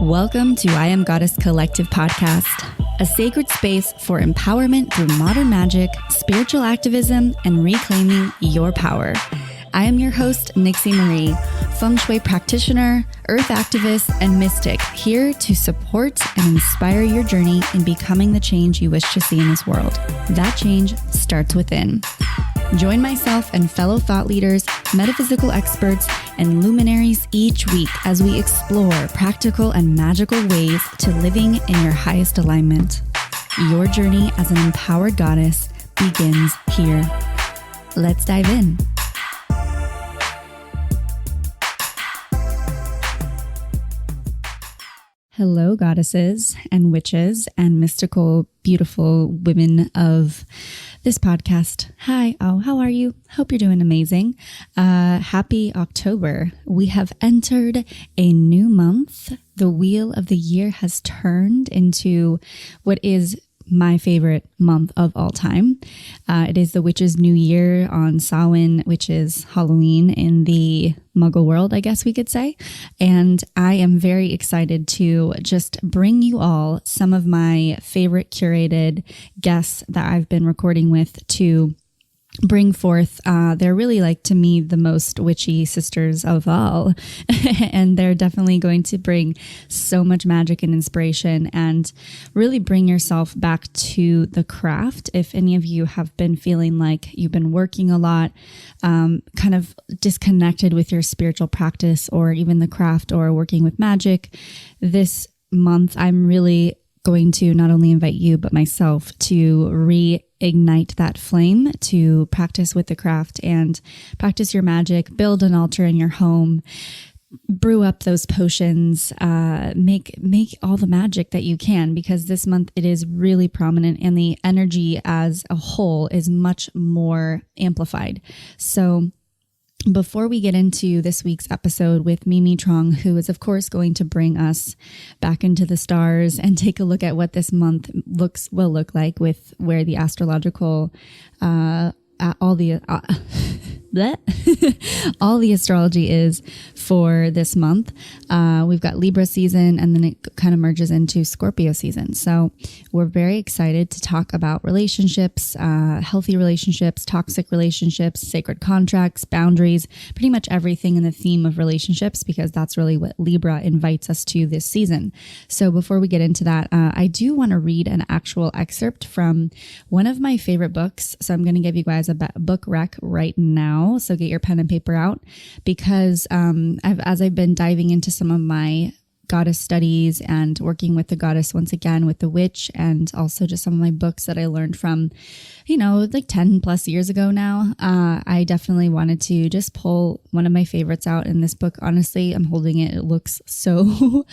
Welcome to I Am Goddess Collective podcast, a sacred space for empowerment through modern magic, spiritual activism, and reclaiming your power. I am your host, Nixie Marie, feng shui practitioner, earth activist, and mystic, here to support and inspire your journey in becoming the change you wish to see in this world. That change starts within. Join myself and fellow thought leaders, metaphysical experts, and luminaries each week as we explore practical and magical ways to living in your highest alignment. Your journey as an empowered goddess begins here. Let's dive in. Hello, goddesses and witches and mystical, beautiful women of this podcast. Hi, how are you? Hope you're doing amazing. Happy October. We have entered a new month. The wheel of the year has turned into what is my favorite month of all time. It is the Witch's New Year on Samhain, which is Halloween in the Muggle world, I guess we could say. And I am very excited to just bring you all some of my favorite curated guests that I've been recording with to bring forth. They're really, like, to me, the most witchy sisters of all. And they're definitely going to bring so much magic and inspiration and really bring yourself back to the craft. If any of you have been feeling like you've been working a lot, kind of disconnected with your spiritual practice or even the craft or working with magic, this month I'm really going to not only invite you, but myself to reignite that flame, to practice with the craft and practice your magic, build an altar in your home, brew up those potions, make all the magic that you can, because this month it is really prominent and the energy as a whole is much more amplified. So before we get into this week's episode with Mimi Truong, who is, of course, going to bring us back into the stars and take a look at what this month will look like with where the astrological, all the astrology is for this month. We've got Libra season, and then it kind of merges into Scorpio season. So we're very excited to talk about relationships, healthy relationships, toxic relationships, sacred contracts, boundaries, pretty much everything in the theme of relationships, because that's really what Libra invites us to this season. So before we get into that, I do want to read an actual excerpt from one of my favorite books. So I'm going to give you guys a book rec right now. So get your pen and paper out, because as I've been diving into some of my goddess studies and working with the goddess once again with the witch, and also just some of my books that I learned from, like 10 plus years ago now, I definitely wanted to just pull one of my favorites out. In this book, honestly, I'm holding it. It looks so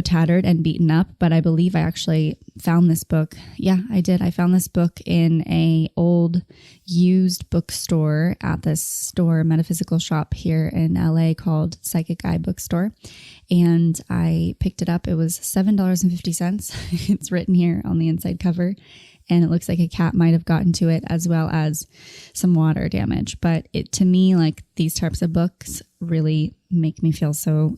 tattered and beaten up, but I believe I actually found this book. Yeah, I did. I found this book in a old used bookstore at this store, metaphysical shop here in LA called Psychic Eye Bookstore. And I picked it up. It was $7.50. It's written here on the inside cover. And it looks like a cat might have gotten to it, as well as some water damage. But to me, like, these types of books really make me feel so,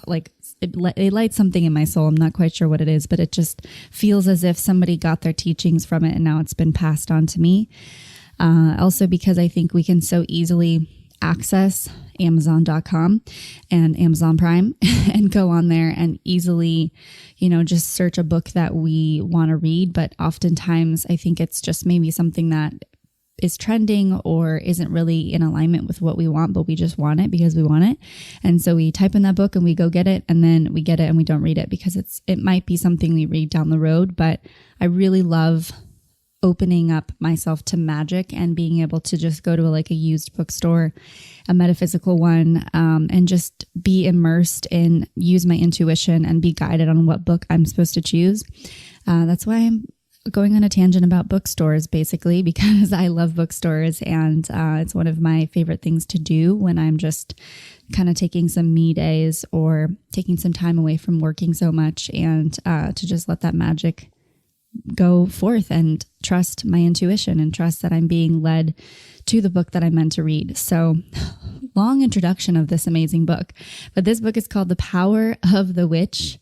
like, it lights something in my soul. I'm not quite sure what it is, but it just feels as if somebody got their teachings from it and now it's been passed on to me. Also, because I think we can so easily access Amazon.com and Amazon Prime and go on there and easily, just search a book that we want to read. But oftentimes I think it's just maybe something that is trending or isn't really in alignment with what we want, but we just want it because we want it. And so we type in that book and we go get it, and then we get it and we don't read it because it might be something we read down the road. But I really love opening up myself to magic and being able to just go to a used bookstore, a metaphysical one, and just be immersed in, use my intuition and be guided on what book I'm supposed to choose. That's why I'm going on a tangent about bookstores, basically, because I love bookstores, and it's one of my favorite things to do when I'm just kind of taking some me days or taking some time away from working so much, and to just let that magic go forth and trust my intuition and trust that I'm being led to the book that I'm meant to read. So long introduction of this amazing book. But this book is called The Power of the Witch,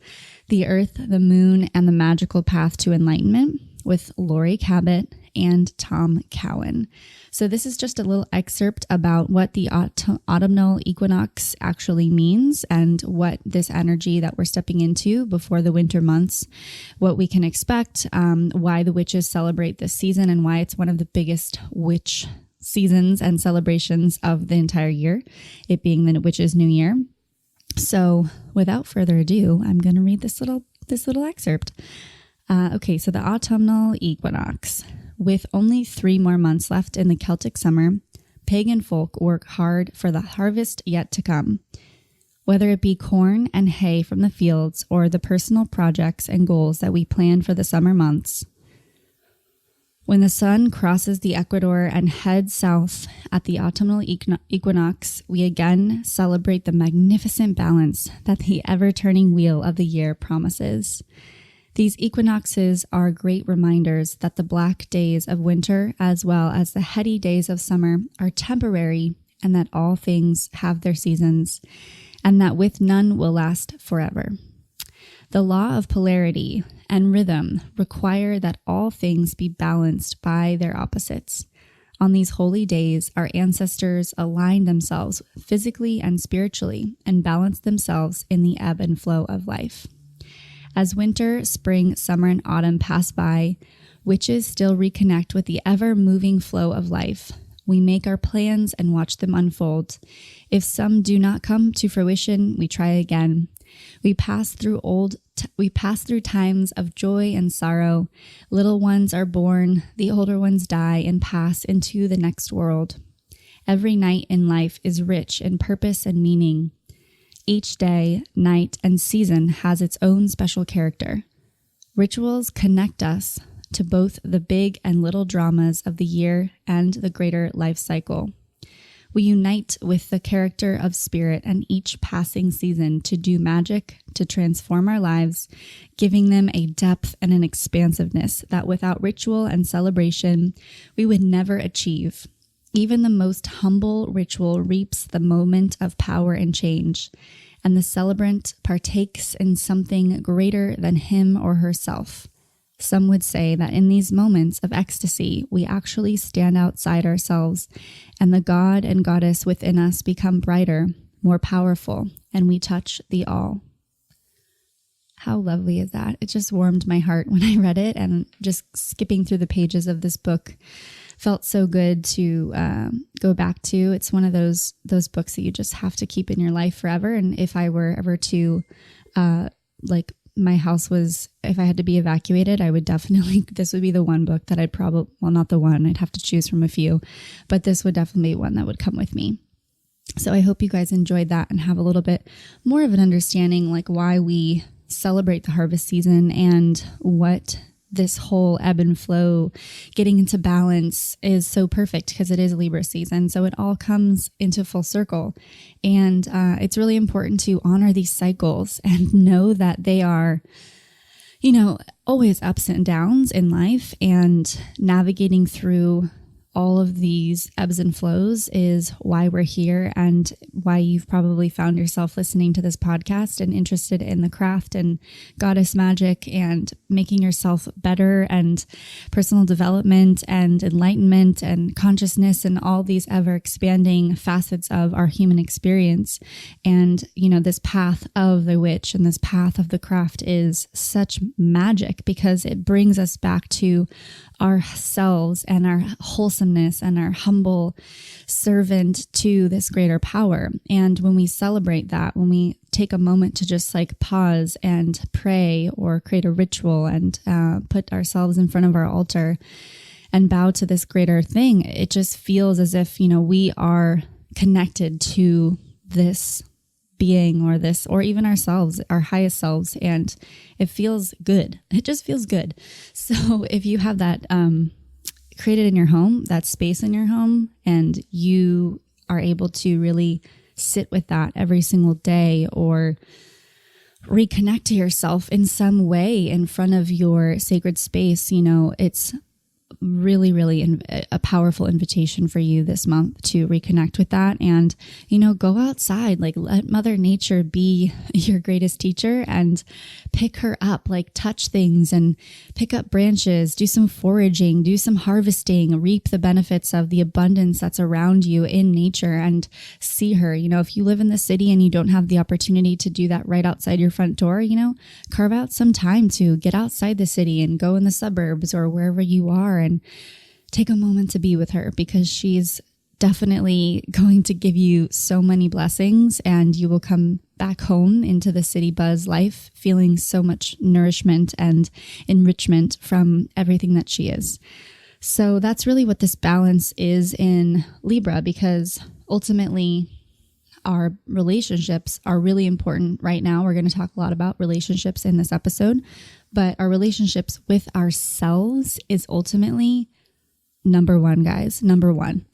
The Earth, the Moon, and the Magical Path to Enlightenment with Lori Cabot and Tom Cowan. So this is just a little excerpt about what the autumnal equinox actually means and what this energy that we're stepping into before the winter months, what we can expect, why the witches celebrate this season, and why it's one of the biggest witch seasons and celebrations of the entire year, it being the witches' new year. So without further ado, I'm going to read this little excerpt. Okay, so the autumnal equinox. With only 3 more months left in the Celtic summer, pagan folk work hard for the harvest yet to come. Whether it be corn and hay from the fields or the personal projects and goals that we plan for the summer months. When the sun crosses the equator and heads south at the autumnal equinox, we again celebrate the magnificent balance that the ever-turning wheel of the year promises. These equinoxes are great reminders that the black days of winter, as well as the heady days of summer, are temporary, and that all things have their seasons, and that with none will last forever. The law of polarity and rhythm require that all things be balanced by their opposites. On these holy days, our ancestors aligned themselves physically and spiritually and balanced themselves in the ebb and flow of life. As winter, spring, summer, and autumn pass by, witches still reconnect with the ever-moving flow of life. We make our plans and watch them unfold. If some do not come to fruition, we try again. We pass through times of joy and sorrow. Little ones are born, the older ones die and pass into the next world. Every night in life is rich in purpose and meaning. Each day, night, and season has its own special character. Rituals connect us to both the big and little dramas of the year and the greater life cycle. We unite with the character of spirit and each passing season to do magic, to transform our lives, giving them a depth and an expansiveness that without ritual and celebration, we would never achieve. Even the most humble ritual reaps the moment of power and change, and the celebrant partakes in something greater than him or herself. Some would say that in these moments of ecstasy, we actually stand outside ourselves, and the god and goddess within us become brighter, more powerful, and we touch the all. How lovely is that? It just warmed my heart when I read it, and just skipping through the pages of this book felt so good to go back to. It's one of those books that you just have to keep in your life forever. And if I were ever to, my house was, if I had to be evacuated, I would definitely, this would be the one book that I'd probably, well, not the one, I'd have to choose from a few, but this would definitely be one that would come with me. So I hope you guys enjoyed that and have a little bit more of an understanding, like why we celebrate the harvest season and what this whole ebb and flow, getting into balance is so perfect because it is Libra season. So it all comes into full circle. And it's really important to honor these cycles and know that they are, always ups and downs in life, and navigating through all of these ebbs and flows is why we're here and why you've probably found yourself listening to this podcast and interested in the craft and goddess magic and making yourself better and personal development and enlightenment and consciousness and all these ever expanding facets of our human experience. And, this path of the witch and this path of the craft is such magic because it brings us back to ourselves and our wholesomeness and our humble servant to this greater power. And when we celebrate that, when we take a moment to just pause and pray or create a ritual and put ourselves in front of our altar and bow to this greater thing, it just feels as if, we are connected to this being or even ourselves, our highest selves. And it feels good. It just feels good. So if you have that created in your home, that space in your home, and you are able to really sit with that every single day or reconnect to yourself in some way in front of your sacred space, it's really, really a powerful invitation for you this month to reconnect with that and, go outside, like let Mother Nature be your greatest teacher and pick her up, like touch things and pick up branches, do some foraging, do some harvesting, reap the benefits of the abundance that's around you in nature and see her. If you live in the city and you don't have the opportunity to do that right outside your front door, carve out some time to get outside the city and go in the suburbs or wherever you are and take a moment to be with her, because she's definitely going to give you so many blessings, and you will come back home into the city buzz life feeling so much nourishment and enrichment from everything that she is. So that's really what this balance is in Libra, because ultimately our relationships are really important right now. We're going to talk a lot about relationships in this episode, but our relationships with ourselves is ultimately number one, guys, number one.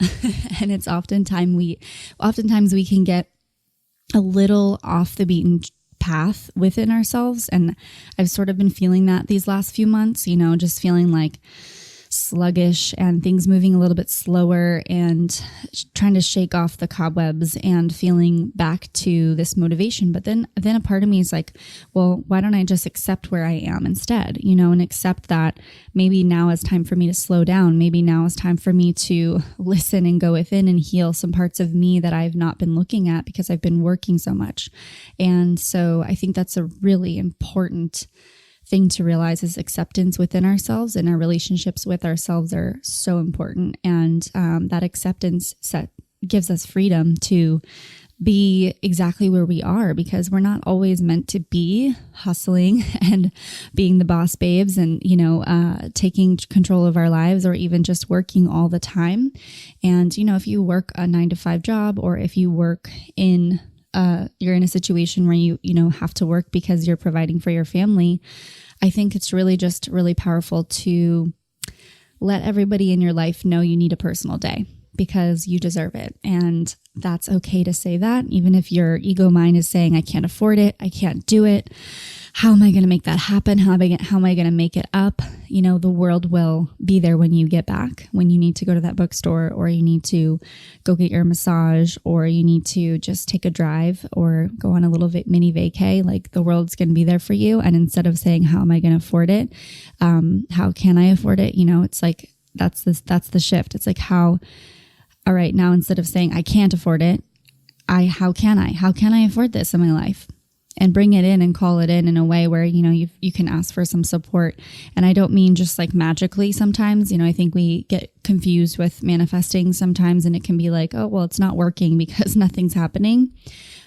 And it's oftentimes we can get a little off the beaten path within ourselves. And I've sort of been feeling that these last few months, just feeling like sluggish and things moving a little bit slower and trying to shake off the cobwebs and feeling back to this motivation. But then a part of me is like, well, why don't I just accept where I am instead, and accept that maybe now is time for me to slow down. Maybe now is time for me to listen and go within and heal some parts of me that I've not been looking at because I've been working so much. And so I think that's a really important thing to realize, is acceptance within ourselves, and our relationships with ourselves are so important. And that acceptance gives us freedom to be exactly where we are, because we're not always meant to be hustling and being the boss babes and, taking control of our lives, or even just working all the time. And, if you work a 9-to-5 job, or if you work in you're in a situation where you have to work because you're providing for your family, I think it's really just really powerful to let everybody in your life know you need a personal day, because you deserve it. And that's okay to say that, even if your ego mind is saying, I can't afford it, I can't do it. How am I going to make that happen? How am I going to make it up? The world will be there when you get back, when you need to go to that bookstore, or you need to go get your massage, or you need to just take a drive or go on a little mini vacay. Like, the world's going to be there for you. And instead of saying, how am I going to afford it? How can I afford it? It's like, that's the shift. It's like, all right, now instead of saying I can't afford it, how can I afford this in my life? And bring it in and call it in a way where, you can ask for some support. And I don't mean just like magically sometimes, I think we get confused with manifesting sometimes, and it can be like, oh, well, it's not working because nothing's happening.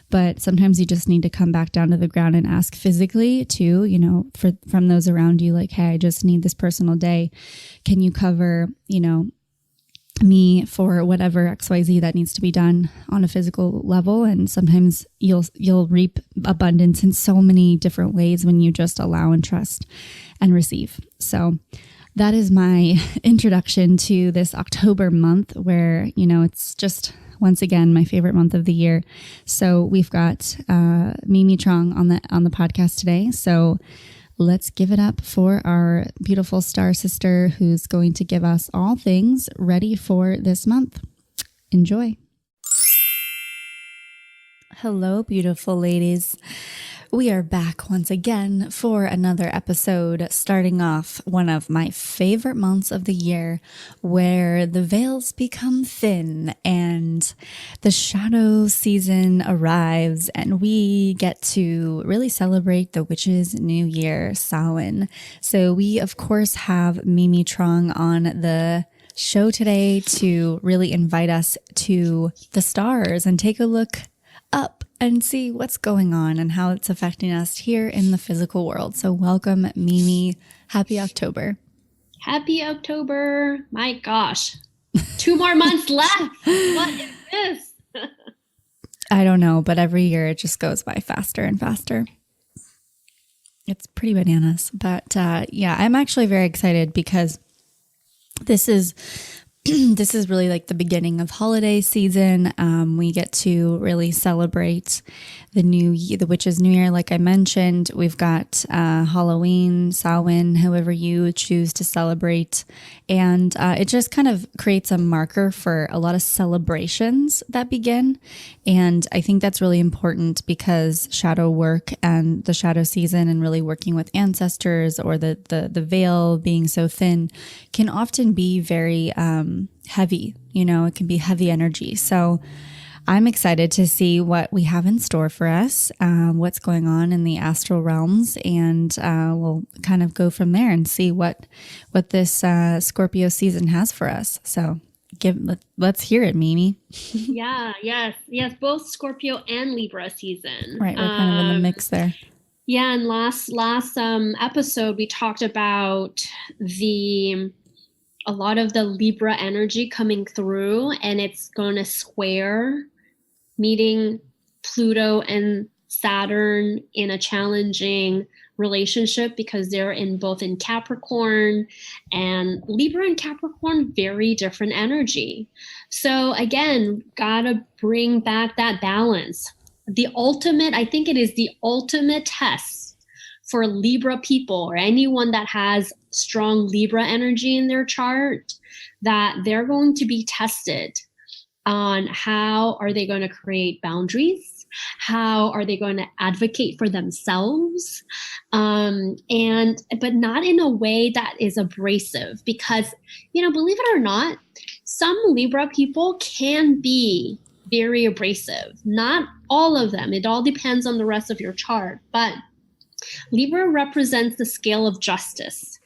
But sometimes you just need to come back down to the ground and ask physically too, from those around you, like, hey, I just need this personal day. Can you cover, me for whatever XYZ that needs to be done on a physical level? And sometimes you'll reap abundance in so many different ways when you just allow and trust and receive. So that is my introduction to this October month, where, it's just, once again, my favorite month of the year. So we've got Mimi Truong on the podcast today. So let's give it up for our beautiful star sister, who's going to give us all things ready for this month. Enjoy. Hello, beautiful ladies. We are back once again for another episode, starting off one of my favorite months of the year, where the veils become thin and the shadow season arrives, and we get to really celebrate the witch's new year, Samhain. So we, of course, have Mimi Truong on the show today to really invite us to the stars and take a look up and see what's going on and how it's affecting us here in the physical world. So welcome, Mimi. Happy October. Happy October. My gosh. 2 more months left. What is this? I don't know, but every year it just goes by faster and faster. It's pretty bananas. But yeah, I'm actually very excited because this is this is really like the beginning of holiday season. We get to really celebrate the witch's new year. Like I mentioned, we've got Halloween, Samhain, however you choose to celebrate. And it just kind of creates a marker for a lot of celebrations that begin. And I think that's really important because shadow work and the shadow season and really working with ancestors or the veil being so thin can often be very heavy. It can be heavy energy. So I'm excited to see what we have in store for us, what's going on in the astral realms, and we'll kind of go from there and see what this Scorpio season has for us. So let's hear it, Mimi. Yes, both Scorpio and Libra season. Right, we're kind of in the mix there. Yeah, and last episode we talked about a lot of the Libra energy coming through, and it's going to square meeting Pluto and Saturn in a challenging relationship because they're both in Capricorn, and Libra and Capricorn, very different energy. So again, gotta bring back that balance. I think it is the ultimate test for Libra people or anyone that has strong Libra energy in their chart, that they're going to be tested on how are they going to create boundaries, how are they going to advocate for themselves, but not in a way that is abrasive, because believe it or not, some Libra people can be very abrasive. Not all of them. It all depends on the rest of your chart, but Libra represents the scale of justice.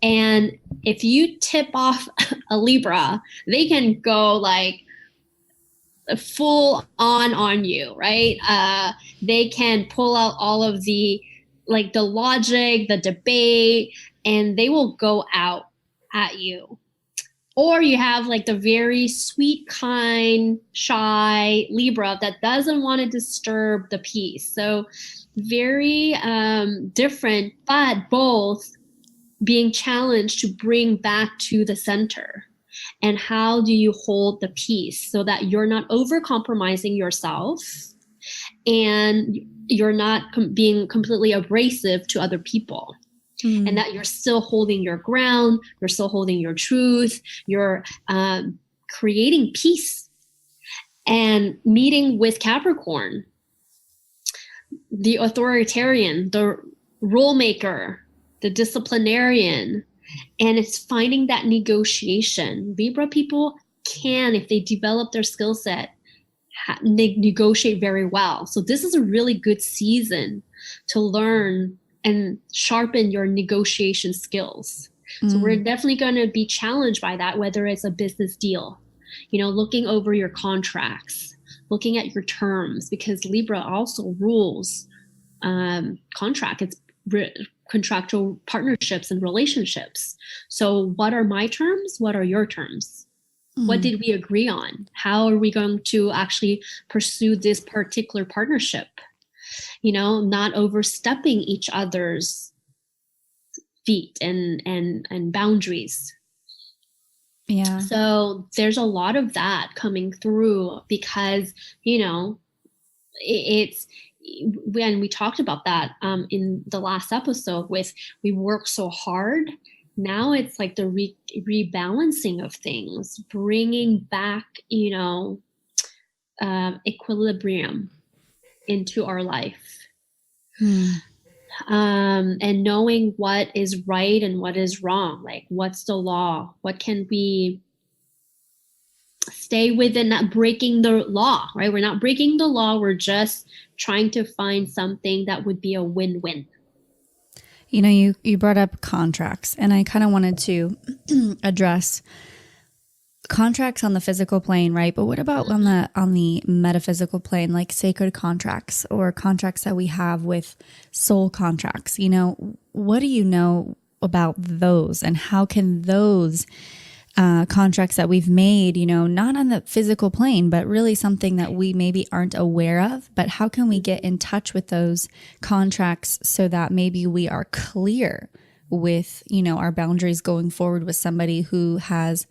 And if you tip off a Libra, they can go like full on you, right? They can pull out all of the logic, the debate, and they will go out at you. Or you have the very sweet, kind, shy Libra that doesn't want to disturb the peace. So very different, but both being challenged to bring back to the center. And how do you hold the peace so that you're not over-compromising yourself and you're not being completely abrasive to other people? And that you're still holding your ground, you're still holding your truth, you're creating peace. And meeting with Capricorn, the authoritarian, the rule maker, the disciplinarian, and it's finding that negotiation. Libra people can, if they develop their skill set, negotiate very well. So this is a really good season to learn and sharpen your negotiation skills. So we're definitely going to be challenged by that, whether it's a business deal, looking over your contracts, looking at your terms, because Libra also rules contract. It's contractual partnerships and relationships. So what are my terms? What are your terms? What did we agree on? How are we going to actually pursue this particular partnership? Not overstepping each other's feet and boundaries. Yeah. So there's a lot of that coming through because, it's when we talked about that in the last episode we work so hard. Now it's like the rebalancing of things, bringing back, equilibrium into our life. And knowing what is right and what is wrong, what's the law, what can we stay within, not breaking the law, right? We're not breaking the law, we're just trying to find something that would be a win-win. You brought up contracts, and I kind of wanted to address contracts on the physical plane, right? But what about on the metaphysical plane, like sacred contracts or contracts that we have with soul contracts? What do you know about those, and how can those contracts that we've made, not on the physical plane, but really something that we maybe aren't aware of, but how can we get in touch with those contracts so that maybe we are clear with, our boundaries going forward with somebody who has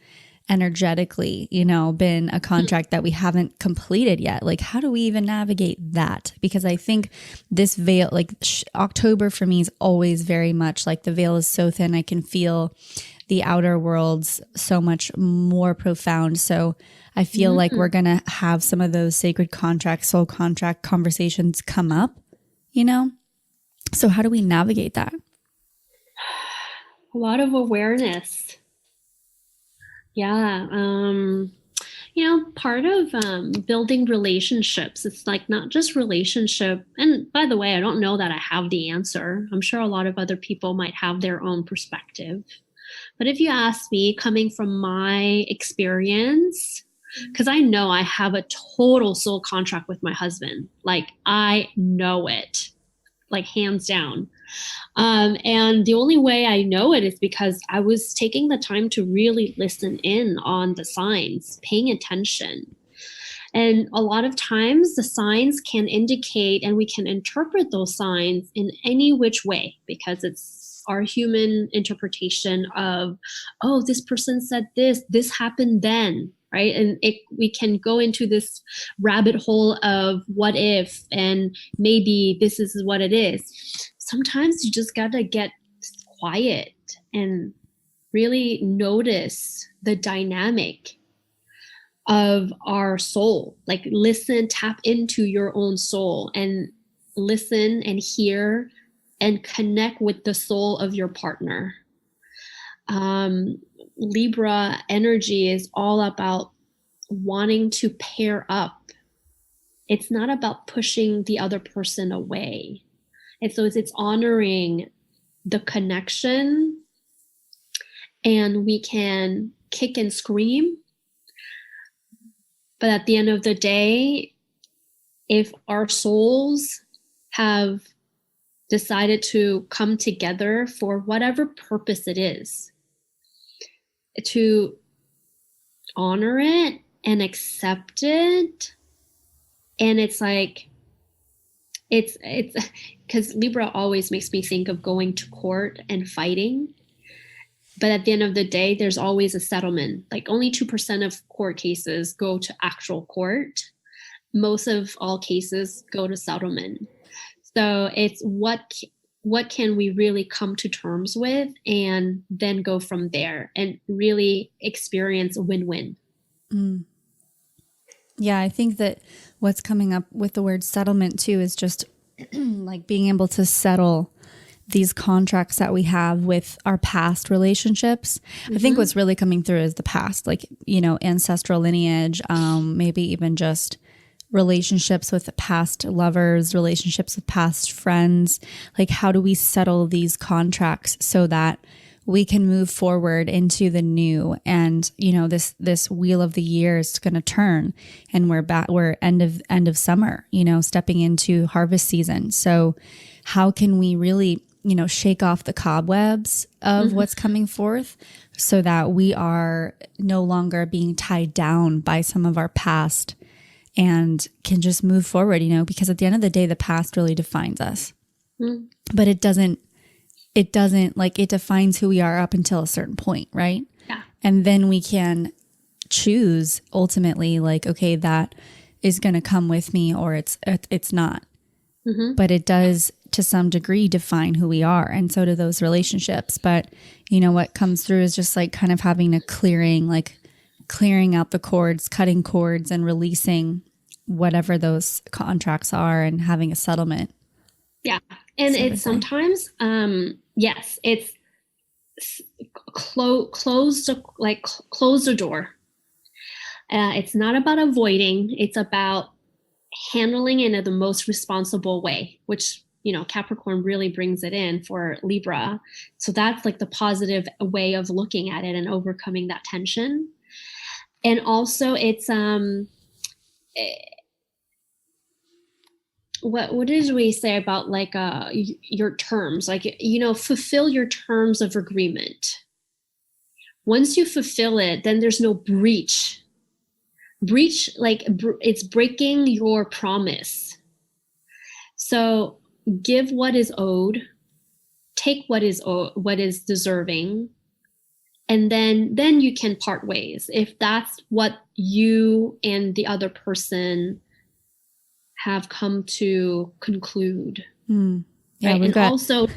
energetically, been a contract that we haven't completed yet. Like, how do we even navigate that? Because I think this veil, like October for me is always very much like the veil is so thin. I can feel the outer worlds so much more profound. So I feel like we're going to have some of those sacred contract, soul contract conversations come up, So how do we navigate that? A lot of awareness. Yeah. Part of building relationships, it's like not just relationship. And by the way, I don't know that I have the answer. I'm sure a lot of other people might have their own perspective. But if you ask me, coming from my experience, because I know I have a total soul contract with my husband. Like, I know it, like hands down. And the only way I know it is because I was taking the time to really listen in on the signs, paying attention. And a lot of times the signs can indicate, and we can interpret those signs in any which way, because it's our human interpretation of, oh, this person said this happened then, right? And we can go into this rabbit hole of what if, and maybe this is what it is. Sometimes you just gotta get quiet and really notice the dynamic of our soul. Like, listen, tap into your own soul and listen and hear and connect with the soul of your partner. Libra energy is all about wanting to pair up. It's not about pushing the other person away. And so it's honoring the connection, and we can kick and scream. But at the end of the day, if our souls have decided to come together for whatever purpose it is, to honor it and accept it. And it's like, it's because Libra always makes me think of going to court and fighting. But at the end of the day, there's always a settlement. Like, only 2% of court cases go to actual court. Most of all cases go to settlement. So it's what can we really come to terms with, and then go from there and really experience a win-win. Yeah, I think that what's coming up with the word settlement too is just like being able to settle these contracts that we have with our past relationships. I think what's really coming through is the past, like, ancestral lineage, maybe even just relationships with past lovers, relationships with past friends. Like, how do we settle these contracts so that we can move forward into the new? And, this wheel of the year is going to turn, and we're end of summer, stepping into harvest season. So how can we really, shake off the cobwebs of what's coming forth so that we are no longer being tied down by some of our past and can just move forward, because at the end of the day, the past really defines us, but it doesn't, like, it defines who we are up until a certain point. Right. Yeah. And then we can choose ultimately, like, okay, that is going to come with me, or it's not, but it does to some degree define who we are. And so do those relationships. But what comes through is just like kind of having a clearing out the cords, cutting cords, and releasing whatever those contracts are, and having a settlement. Yeah. And it's sometimes, yes, it's close the door. It's not about avoiding, it's about handling it in the most responsible way, which, Capricorn really brings it in for Libra. So that's like the positive way of looking at it and overcoming that tension. And also it's, what did we say about like your terms, like, fulfill your terms of agreement. Once you fulfill it, then there's no breach, like it's breaking your promise. So give what is owed, take what is deserving, And then you can part ways if that's what you and the other person have come to conclude. Yeah, right? we've And got also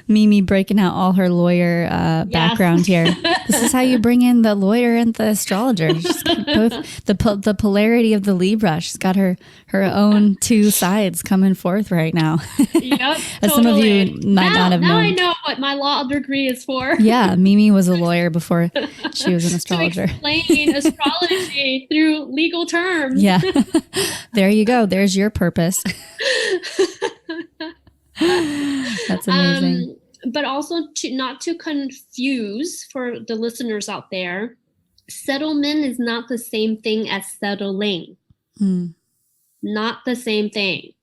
Mimi breaking out all her lawyer background here. This is how you bring in the lawyer and the astrologer. She's got both the polarity of the Libra. She's got her own two sides coming forth right now. Yep, As some of you might not have known. Now I know what my law degree is for. Yeah, Mimi was a lawyer before she was an astrologer. To explain astrology through legal terms. Yeah. There you go. There's your purpose. That's amazing. But also not to confuse for the listeners out there, settlement is not the same thing as settling. Not the same thing.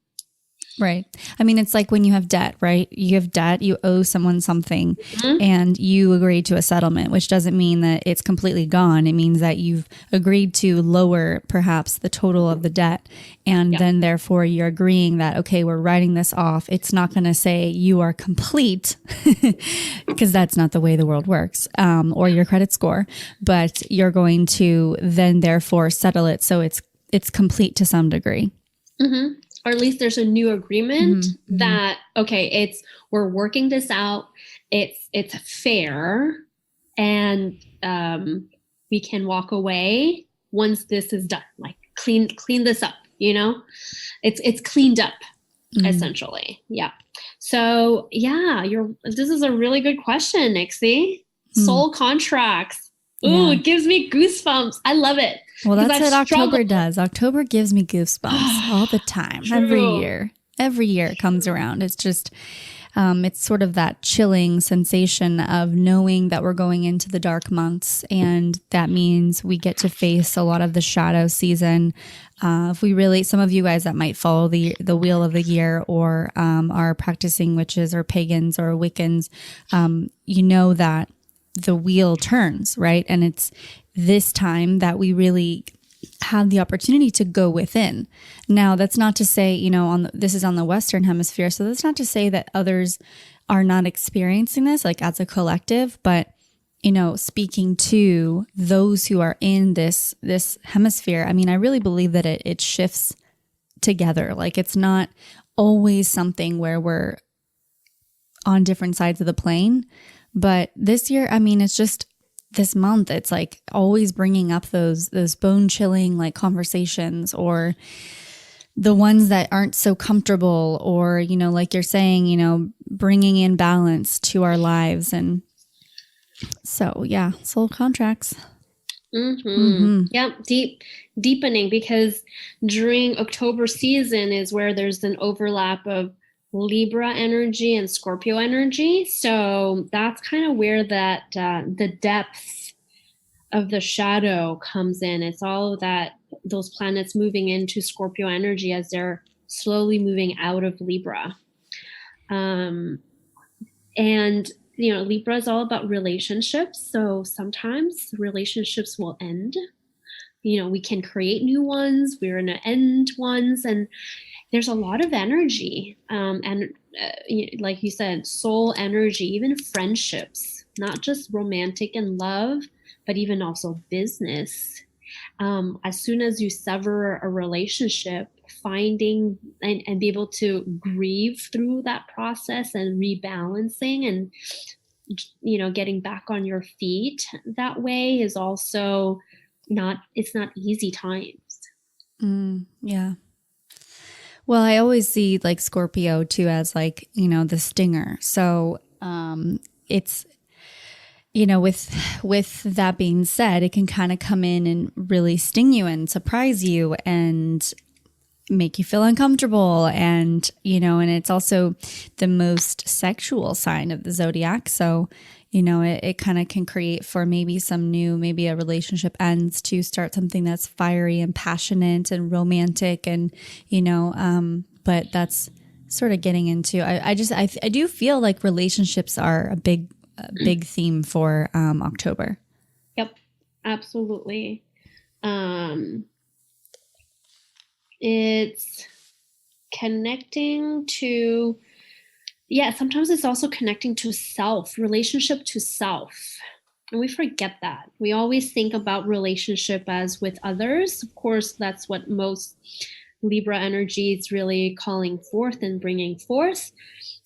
Right. I mean, it's like when you have debt, right? You have debt, you owe someone something and you agree to a settlement, which doesn't mean that it's completely gone. It means that you've agreed to lower perhaps the total of the debt. And then therefore you're agreeing that, okay, we're writing this off. It's not going to say you are complete because that's not the way the world works, or your credit score, but you're going to then therefore settle it. So it's complete to some degree. Or at least there's a new agreement that, okay, we're working this out. It's fair, and we can walk away once this is done. Like clean this up. It's cleaned up essentially. Yeah. So yeah, this is a really good question, Nixie. Soul contracts. Ooh, it gives me goosebumps. I love it. Well, that's what October does. October gives me goosebumps all the time, every year. Every year it comes around. It's just, it's sort of that chilling sensation of knowing that we're going into the dark months, and that means we get to face a lot of the shadow season. If we really, some of you guys that might follow the wheel of the year, or are practicing witches or pagans or Wiccans, you know that the wheel turns, right? And it's this time that we really have the opportunity to go within. Now, that's not to say, this is on the Western hemisphere, so that's not to say that others are not experiencing this, like as a collective, but, speaking to those who are in this hemisphere, I mean, I really believe that it shifts together. Like it's not always something where we're on different sides of the plane. But this year, I mean, it's just this month, it's like always bringing up those bone chilling like conversations, or the ones that aren't so comfortable, or, like you're saying, bringing in balance to our lives. And so, yeah, soul contracts. Yep. Deepening, because during October season is where there's an overlap of Libra energy and Scorpio energy. So that's kind of where that the depth of the shadow comes in. It's all of that, those planets moving into Scorpio energy as they're slowly moving out of Libra. And Libra is all about relationships. So sometimes relationships will end. We can create new ones. We're going to end ones, and there's a lot of energy, and like you said, soul energy, even friendships, not just romantic and love, but even also business. As soon as you sever a relationship, finding and be able to grieve through that process and rebalancing and, getting back on your feet that way is also it's not easy times. Yeah. Well, I always see like Scorpio too as like, the stinger. So it's, with that being said, it can kind of come in and really sting you and surprise you and make you feel uncomfortable. And, and it's also the most sexual sign of the zodiac. So, it kind of can create for maybe a relationship ends to start something that's fiery and passionate and romantic and, but that's sort of getting into, I do feel like relationships are a big theme for October. Yep, absolutely. It's connecting to, sometimes it's also connecting to self, relationship to self. And we forget that. We always think about relationship as with others. Of course, that's what most Libra energy is really calling forth and bringing forth.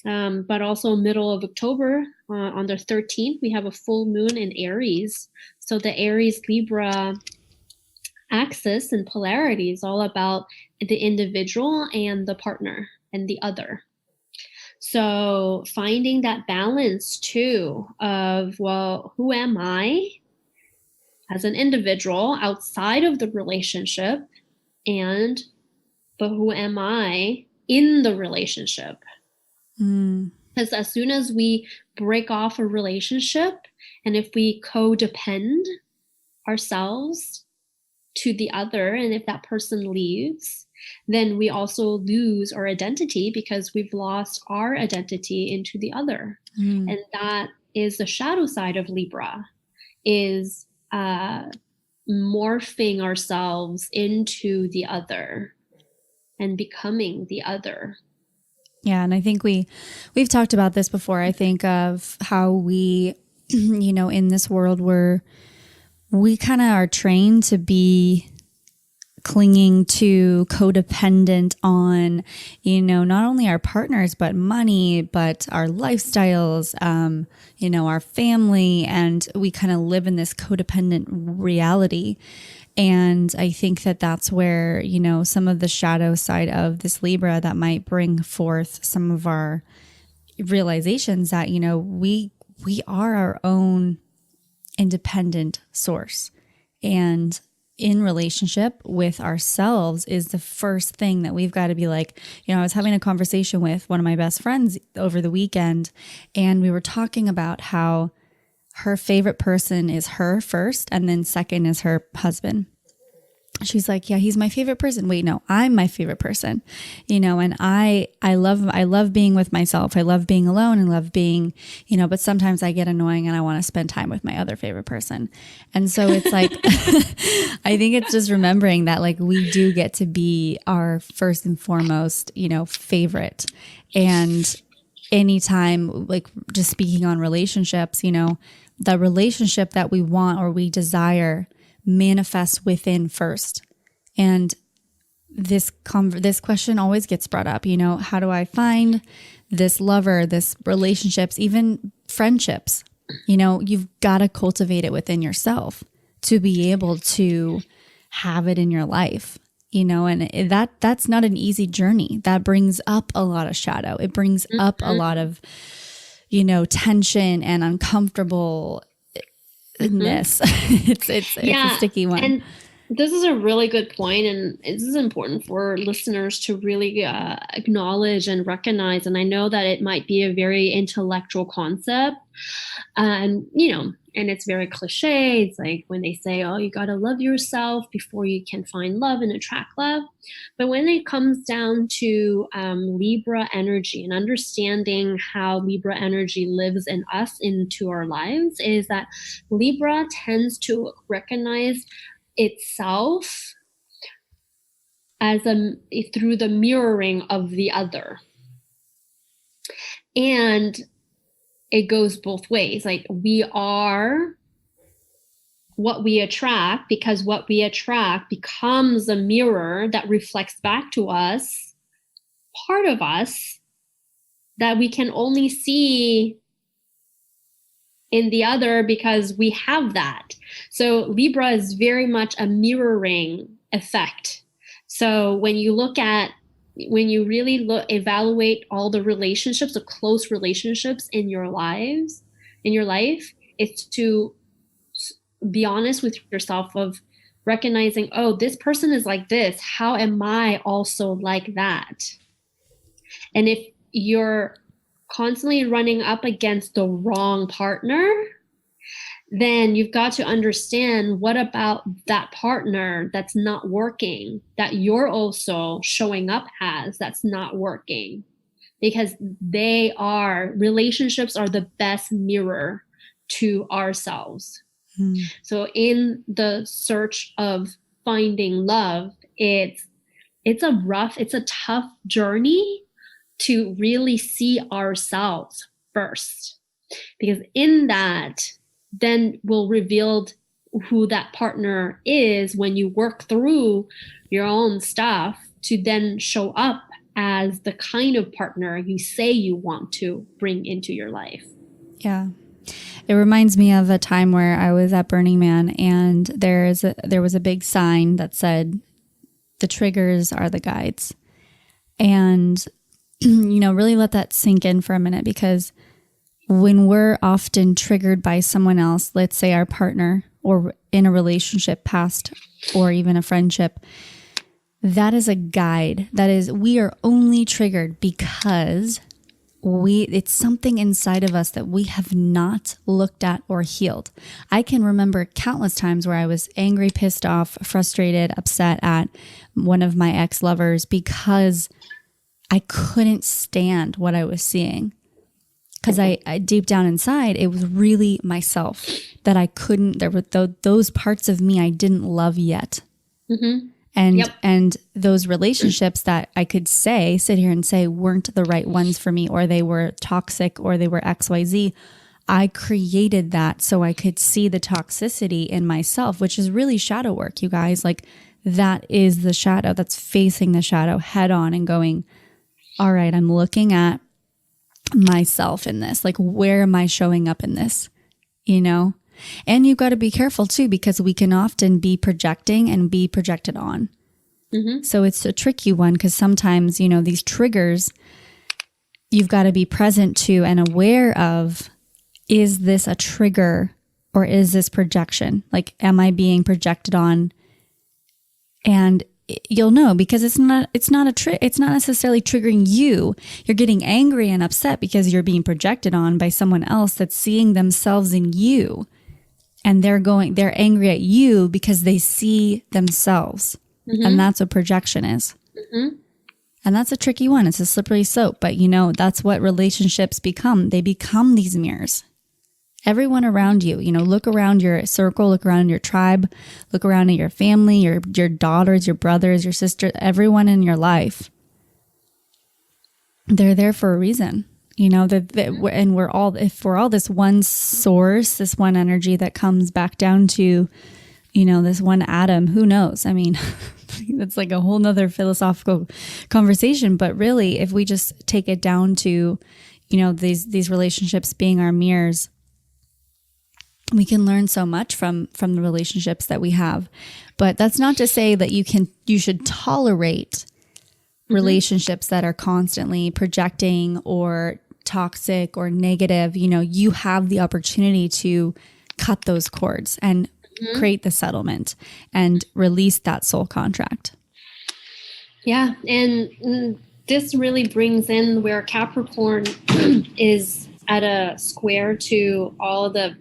But also middle of October, on the 13th, we have a full moon in Aries. So the Aries Libra axis and polarity is all about the individual and the partner and the other. So finding that balance too of, well, who am I as an individual outside of the relationship, but who am I in the relationship? Because as soon as we break off a relationship, and if we codepend ourselves to the other, and if that person leaves, then we also lose our identity because we've lost our identity into the other. And that is the shadow side of Libra, is morphing ourselves into the other and becoming the other. Yeah. And I think we've talked about this before. I think of how we, in this world where we kind of are trained to be clinging to, codependent on, not only our partners, but money, but our lifestyles, our family. And we kind of live in this codependent reality. And I think that that's where, some of the shadow side of this Libra that might bring forth some of our realizations that, we are our own independent source. And in relationship with ourselves is the first thing that we've got to be like, I was having a conversation with one of my best friends over the weekend, and we were talking about how her favorite person is her first, and then second is her husband. She's like, yeah, he's my favorite person. Wait, no, I'm my favorite person, and I love being with myself. I love being alone and love being, but sometimes I get annoying and I want to spend time with my other favorite person. And so it's like, I think it's just remembering that like we do get to be our first and foremost, favorite. And anytime, like just speaking on relationships, the relationship that we want or we desire manifests within first. And this question always gets brought up, how do I find this lover, this relationships, even friendships? You've got to cultivate it within yourself to be able to have it in your life, and that's not an easy journey. That brings up a lot of shadow. It brings up a lot of, tension and uncomfortable it's a sticky one. And this is a really good point, and this is important for listeners to really acknowledge and recognize. And I know that it might be a very intellectual concept, and it's very cliche. It's like when they say, oh, you got to love yourself before you can find love and attract love. But when it comes down to Libra energy and understanding how Libra energy lives in us into our lives, is that Libra tends to recognize itself as through the mirroring of the other. And it goes both ways. Like we are what we attract, because what we attract becomes a mirror that reflects back to us part of us that we can only see in the other because we have that. So Libra is very much a mirroring effect. So when you really evaluate all the relationships, the close relationships in your life, it's to be honest with yourself of recognizing, oh, this person is like this. How am I also like that? And if you're constantly running up against the wrong partner, then you've got to understand what about that partner that's not working, that you're also showing up as that's not working. Because relationships are the best mirror to ourselves. So in the search of finding love, it's a tough journey to really see ourselves first. Because in that, then will reveal who that partner is when you work through your own stuff to then show up as the kind of partner you say you want to bring into your life. Yeah. It reminds me of a time where I was at Burning Man, and there was a big sign that said, "The triggers are the guides." And, really let that sink in for a minute, because when we're often triggered by someone else, let's say our partner or in a relationship past or even a friendship, that is a guide. That is, we are only triggered because it's something inside of us that we have not looked at or healed. I can remember countless times where I was angry, pissed off, frustrated, upset at one of my ex-lovers because I couldn't stand what I was seeing. Because I deep down inside, it was really myself that I couldn't, there were those parts of me I didn't love yet. Mm-hmm. And those relationships that I could sit here and say weren't the right ones for me, or they were toxic, or they were XYZ. I created that so I could see the toxicity in myself, which is really shadow work, you guys. Like, that is the shadow that's facing the shadow head on and going, all right, I'm looking at myself in this. Like, where am I showing up in this? And you've got to be careful too, because we can often be projecting and be projected on. Mm-hmm. So it's a tricky one, because sometimes, these triggers, you've got to be present to and aware of, is this a trigger or is this projection? Like, am I being projected on? And you'll know, because it's not necessarily triggering you. You're getting angry and upset because you're being projected on by someone else that's seeing themselves in you. And they're angry at you because they see themselves. Mm-hmm. And that's what projection is. Mm-hmm. And that's a tricky one. It's a slippery slope. But that's what relationships become. They become these mirrors. Everyone around you, look around your circle, look around your tribe, look around at your family, your daughters, your brothers, your sisters, everyone in your life. They're there for a reason. And we're all this one source, this one energy that comes back down to, this one atom. Who knows? I mean, that's like a whole nother philosophical conversation. But really, if we just take it down to, these relationships being our mirrors, we can learn so much from the relationships that we have. But that's not to say that you should tolerate relationships that are constantly projecting or toxic or negative. You have the opportunity to cut those cords and create the settlement and release that soul contract. Yeah. And this really brings in where Capricorn is at a square to all the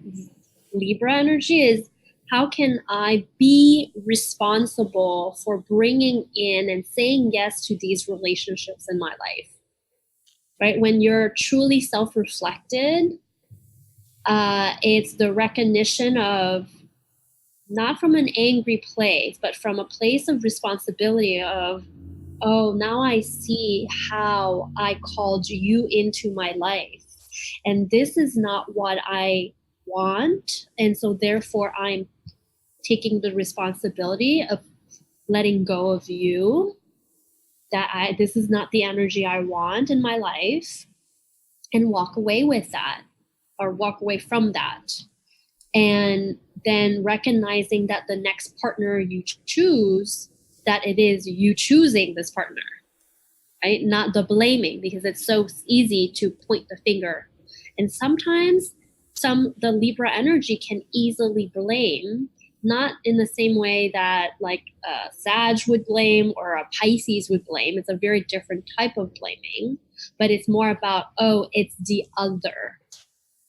Libra energy, is how can I be responsible for bringing in and saying yes to these relationships in my life? Right? When you're truly self-reflected, it's the recognition of, not from an angry place, but from a place of responsibility of, oh, now I see how I called you into my life. And this is not what I want. And so therefore I'm taking the responsibility of letting go of you, that this is not the energy I want in my life, and walk away with that, or walk away from that. And then recognizing that the next partner you choose, that it is you choosing this partner, right? Not the blaming, because it's so easy to point the finger. And sometimes the Libra energy can easily blame, not in the same way that like a Sag would blame or a Pisces would blame. It's a very different type of blaming, but it's more about, oh, it's the other,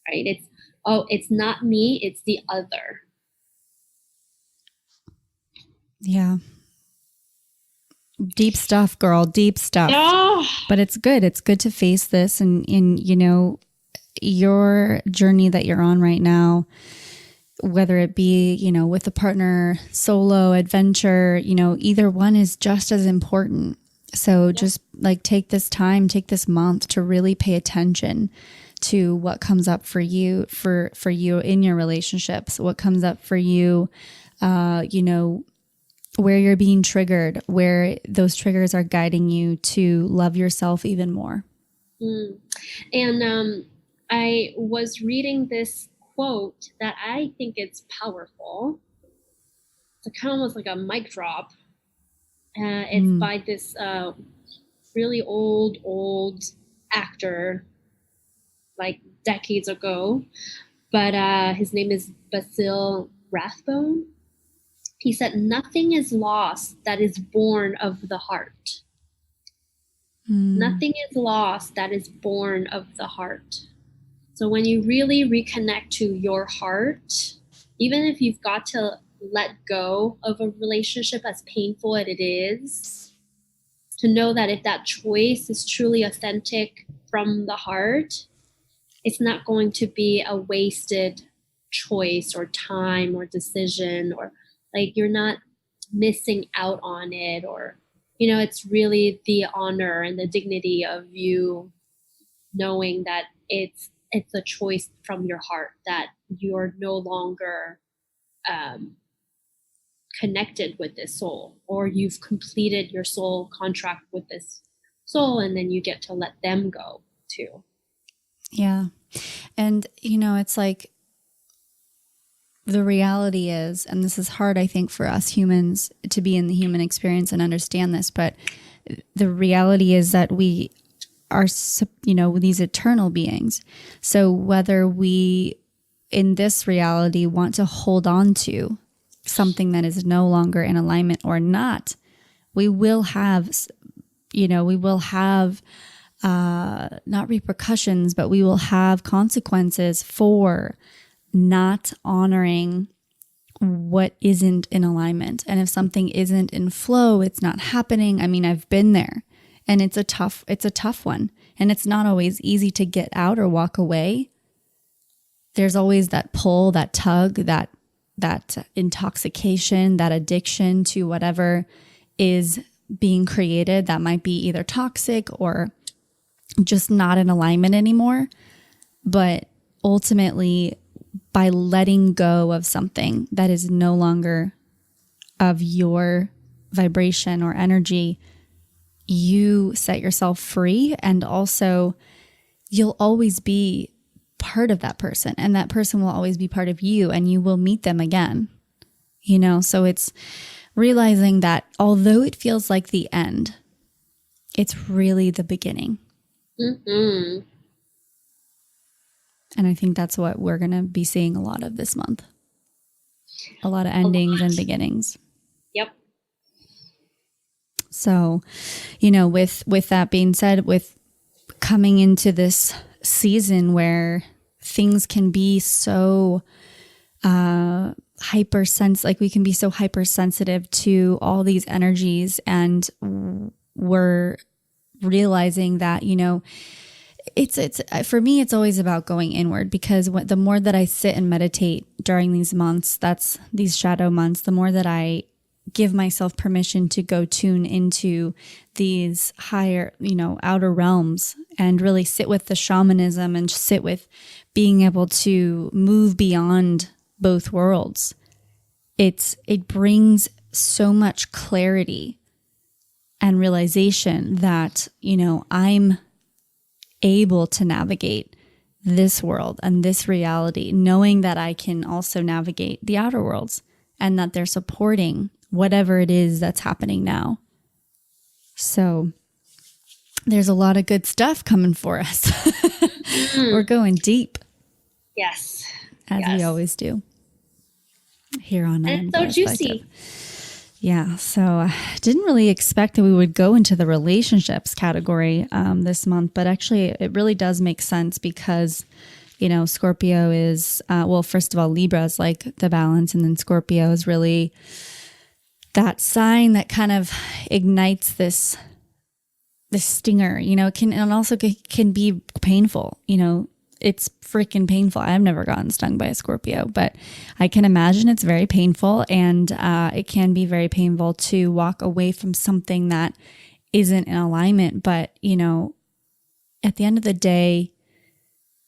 right? It's not me, it's the other. Yeah. Deep stuff, girl, deep stuff. Oh. But it's good. It's good to face this, and your journey that you're on right now, whether it be, with a partner, solo, adventure, either one is just as important. So just like take this month to really pay attention to what comes up for you, for you in your relationships, what comes up for you, where you're being triggered, where those triggers are guiding you to love yourself even more. And I was reading this quote that I think it's powerful. It's kind of almost like a mic drop. It's by this really old actor, like decades ago, but his name is Basil Rathbone. He said, "Nothing is lost that is born of the heart." Nothing is lost that is born of the heart. So when you really reconnect to your heart, even if you've got to let go of a relationship, as painful as it is, to know that if that choice is truly authentic from the heart, it's not going to be a wasted choice or time or decision, or like you're not missing out on it, or, it's really the honor and the dignity of you knowing that it's a choice from your heart, that you're no longer connected with this soul, or you've completed your soul contract with this soul, and then you get to let them go too. Yeah. And, it's like, the reality is, and this is hard, I think, for us humans to be in the human experience and understand this, but the reality is that we are, these eternal beings. So whether we, in this reality, want to hold on to something that is no longer in alignment or not, we will have, not repercussions, but we will have consequences for not honoring what isn't in alignment. And if something isn't in flow, it's not happening. I mean, I've been there, and it's a tough one. And it's not always easy to get out or walk away. There's always that pull, that tug, that intoxication, that addiction to whatever is being created that might be either toxic or just not in alignment anymore. But ultimately, by letting go of something that is no longer of your vibration or energy, you set yourself free, and also you'll always be part of that person, and that person will always be part of you, and you will meet them again. So it's realizing that although it feels like the end, it's really the beginning. Mm-hmm. And I think that's what we're going to be seeing a lot of this month. A lot of endings and beginnings. Yep. So, with that being said, with coming into this season where things can be so like we can be so hypersensitive to all these energies, and we're realizing that, it's for me, it's always about going inward, because the more that I sit and meditate during these months, that's these shadow months, the more that I give myself permission to go tune into these higher, outer realms, and really sit with the shamanism and sit with being able to move beyond both worlds. It brings so much clarity and realization that, I'm able to navigate this world and this reality, knowing that I can also navigate the outer worlds, and that they're supporting whatever it is that's happening now. So there's a lot of good stuff coming for us. We're going deep. Yes. As we always do here on And it's so juicy. Yeah, so I didn't really expect that we would go into the relationships category this month, but actually it really does make sense, because, Scorpio is, first of all, Libra is like the balance, and then Scorpio is really that sign that kind of ignites this stinger, and also can be painful, it's freaking painful. I've never gotten stung by a Scorpio, but I can imagine it's very painful, and it can be very painful to walk away from something that isn't in alignment. But, at the end of the day,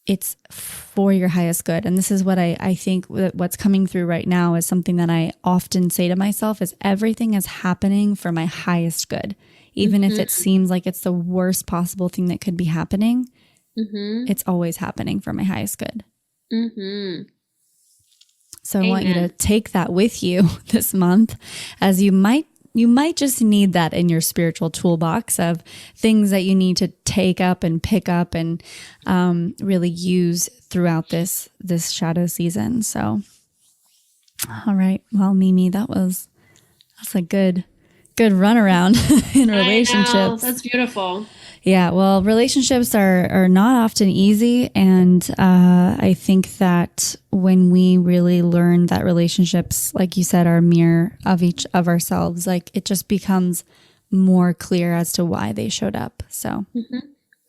it's for your highest good. And this is what I think what's coming through right now is something that I often say to myself is everything is happening for my highest good. Even if it seems like it's the worst possible thing that could be happening, it's always happening for my highest good. So I want you to take that with you this month, as you might just need that in your spiritual toolbox of things that you need to take up and pick up and really use throughout this shadow season. So, all right. Well, Mimi, that's a good runaround in relationships. I know. That's beautiful. Yeah, well, relationships are not often easy. And I think that when we really learn that relationships, like you said, are a mirror of each of ourselves, like it just becomes more clear as to why they showed up. So,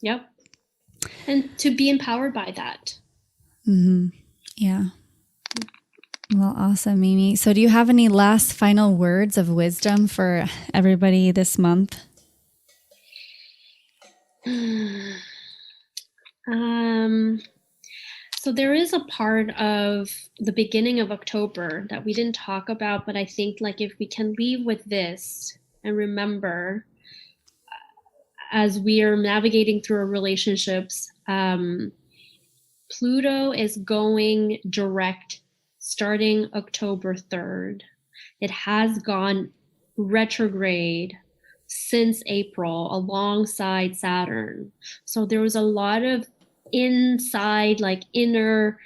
Yep. And to be empowered by that. Yeah. Well, awesome, Mimi. So do you have any last final words of wisdom for everybody this month? So there is a part of the beginning of October that we didn't talk about, but I think like if we can leave with this and remember as we are navigating through our relationships, Pluto is going direct starting October 3rd. It has gone retrograde since April alongside Saturn. So there was a lot of inside, like inner,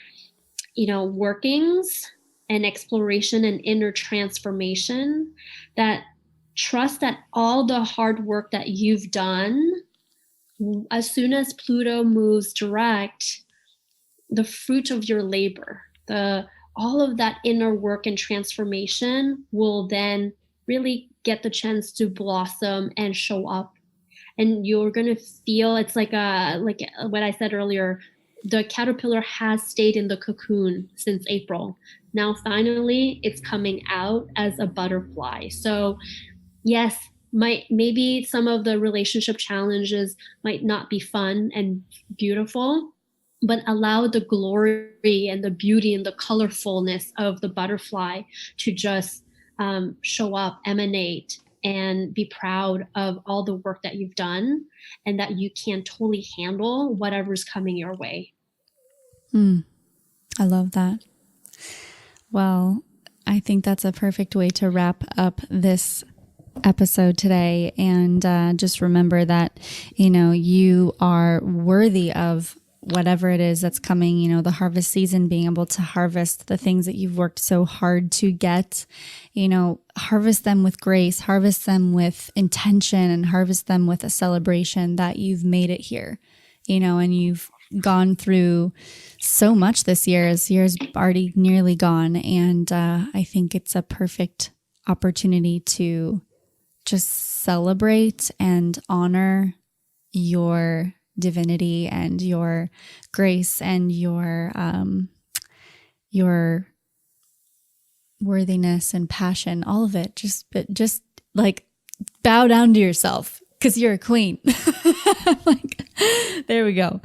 workings and exploration and inner transformation that trust that all the hard work that you've done, as soon as Pluto moves direct, the fruit of your labor, all of that inner work and transformation will then really get the chance to blossom and show up. And you're going to feel it's like what I said earlier, the caterpillar has stayed in the cocoon since April. Now, finally, it's coming out as a butterfly. So yes, maybe some of the relationship challenges might not be fun and beautiful, but allow the glory and the beauty and the colorfulness of the butterfly to just show up, emanate, and be proud of all the work that you've done and that you can totally handle whatever's coming your way. I love that. Well, I think that's a perfect way to wrap up this episode today. And just remember that, you are worthy of whatever it is that's coming, the harvest season, being able to harvest the things that you've worked so hard to get, harvest them with grace, harvest them with intention, and harvest them with a celebration that you've made it here, and you've gone through so much this year. This year's already nearly gone. And I think it's a perfect opportunity to just celebrate and honor your divinity and your grace and your worthiness and passion, all of it. Just like bow down to yourself because you're a queen. There we go.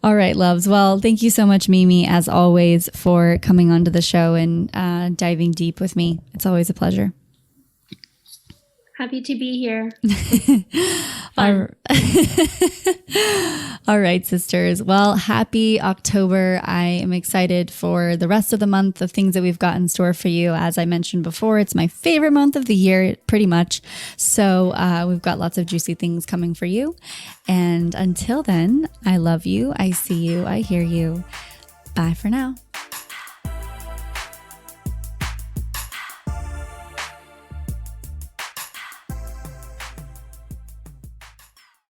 All right, loves. Well, thank you so much, Mimi, as always, for coming onto the show and diving deep with me. It's always a pleasure. Happy to be here. All right, sisters. Well, happy October. I am excited for the rest of the month of things that we've got in store for you. As I mentioned before, it's my favorite month of the year, pretty much. So we've got lots of juicy things coming for you. And until then, I love you. I see you. I hear you. Bye for now.